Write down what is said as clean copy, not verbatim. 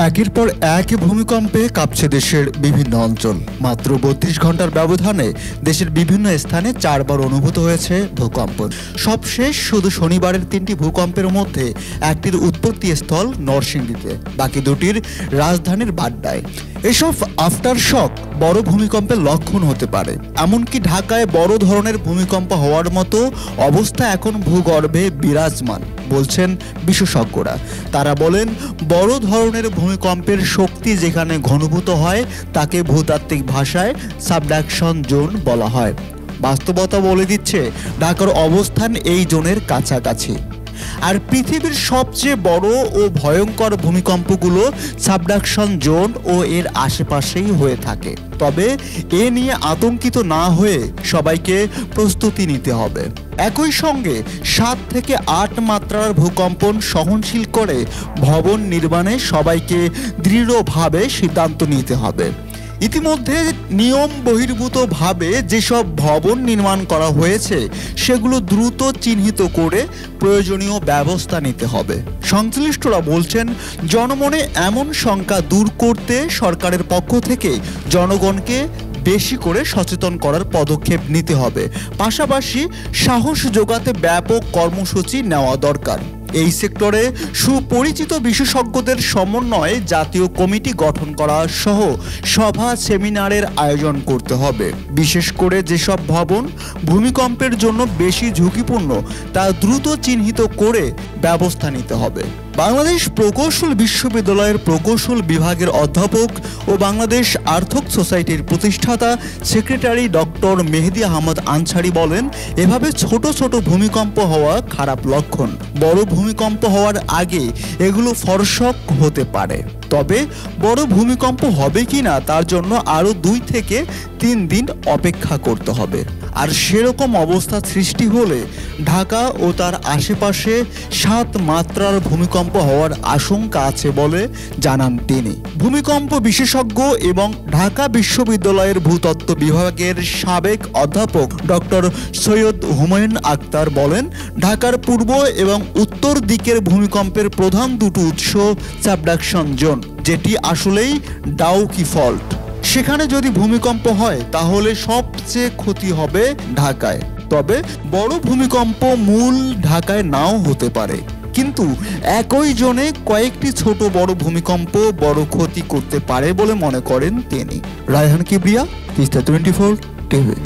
একের পর এক ভূমিকম্পে কাঁপছে দেশের বিভিন্ন অঞ্চল। মাত্র ৩২ ঘন্টার ব্যবধানে দেশের বিভিন্ন স্থানে ৪ বার অনুভূত হয়েছে ভূকম্প। সবশেষ শুধু শনিবারের ৩টি ভূকম্পের মধ্যে একটির উৎপত্তি স্থল নরসিংদীতে, বাকি দুটির রাজধানীর বাড্ডায়। এসব আফটার শক বড় ভূমিকম্পের লক্ষণ হতে পারে। এমনকি ঢাকায় বড় ধরনের ভূমিকম্প হওয়ার মতো অবস্থা এখন ভূগর্ভে বিরাজমান বলছেন বিশেষজ্ঞরা। তারা বলেন, বড় ধরনের ভূমিকম্পের শক্তি যেখানে ঘনীভূত হয় তাকে ভূতাত্ত্বিক ভাষায় সাবডাকশন জোন বলা হয়। বাস্তবতা বলে দিচ্ছে ঢাকার অবস্থান এই জোনের কাছাকাছি। আর পৃথিবীর সবচেয়ে বড় ও ভয়ঙ্কর ভূমিকম্পগুলো সাবডাকশন জোন ও এর আশেপাশেই হয়ে থাকে। তবে এ নিয়ে আতঙ্কিত না হয়ে সবাইকে প্রস্তুতি নিতে হবে। একই সঙ্গে 7 থেকে 8 মাত্রার ভূকম্পন সহনশীল করে ভবন নির্মাণে সবাইকে দৃঢ়ভাবে সিদ্ধান্ত নিতে হবে। ইতিমধ্যে নিয়ম বহির্ভূতভাবে যেসব ভবন নির্মাণ করা হয়েছে সেগুলো দ্রুত চিহ্নিত করে প্রয়োজনীয় ব্যবস্থা নিতে হবে। সংশ্লিষ্টরা বলছেন, জনমনে এমন শঙ্কা দূর করতে সরকারের পক্ষ থেকে জনগণকে বেশি করে সচেতন করার পদক্ষেপ নিতে হবে। পাশাপাশি সাহস যোগাতে ব্যাপক কর্মসূচি নেওয়া দরকার। এই সেক্টরে সুপরিচিত বিশেষজ্ঞদের সমন্বয়ে জাতীয় কমিটি গঠন করা সহ সভা সেমিনারের আয়োজন করতে হবে। বিশেষ করে যেসব ভবন ভূমিকম্পের জন্য বেশি ঝুঁকিপূর্ণ তা দ্রুত চিহ্নিত করে ব্যবস্থা নিতে হবে। বাংলাদেশ প্রকৌশল বিশ্ববিদ্যালয়ের প্রকৌশল বিভাগের অধ্যাপক ও বাংলাদেশ আর্থক সোসাইটির প্রতিষ্ঠাতা সেক্রেটারি ডক্টর মেহেদী আহমদ আনসারি বলেন, এভাবে ছোট ছোট ভূমিকম্প হওয়া খারাপ লক্ষণ। বড় ভূমিকম্প হওয়ার আগে এগুলো ফরশক হতে পারে। তবে বড় ভূমিকম্প হবে কিনা তার জন্য আরও 2 থেকে 3 দিন অপেক্ষা করতে হবে। আর সেরকম অবস্থা সৃষ্টি হলে ঢাকা ও তার আশেপাশে 7 মাত্রার ভূমিকম্প হওয়ার আশঙ্কা আছে বলে জানান তিনি। ভূমিকম্প বিশেষজ্ঞ এবং ঢাকা বিশ্ববিদ্যালয়ের ভূতত্ত্ব বিভাগের সাবেক অধ্যাপক ডক্টর সৈয়দ হুমায়ুন আক্তার বলেন, ঢাকার পূর্ব এবং উত্তর দিকের ভূমিকম্পের প্রধান দুটো উৎস সাবডাকশন জোন, যেটি আসলেই ডাউকি ফল্ট। সেখানে যদি ভূমিকম্প হয় তাহলে সবচেয়ে ক্ষতি হবে ঢাকায়। তবে বড় ভূমিকম্প মূল ঢাকায় নাও হতে পারে, কিন্তু একই জোনে কয়েকটি ছোট বড় ভূমিকম্প বড় ক্ষতি করতে পারে বলে মনে করেন তিনি। রায়হান কিবরিয়া, তিস্তা 24 টিভি।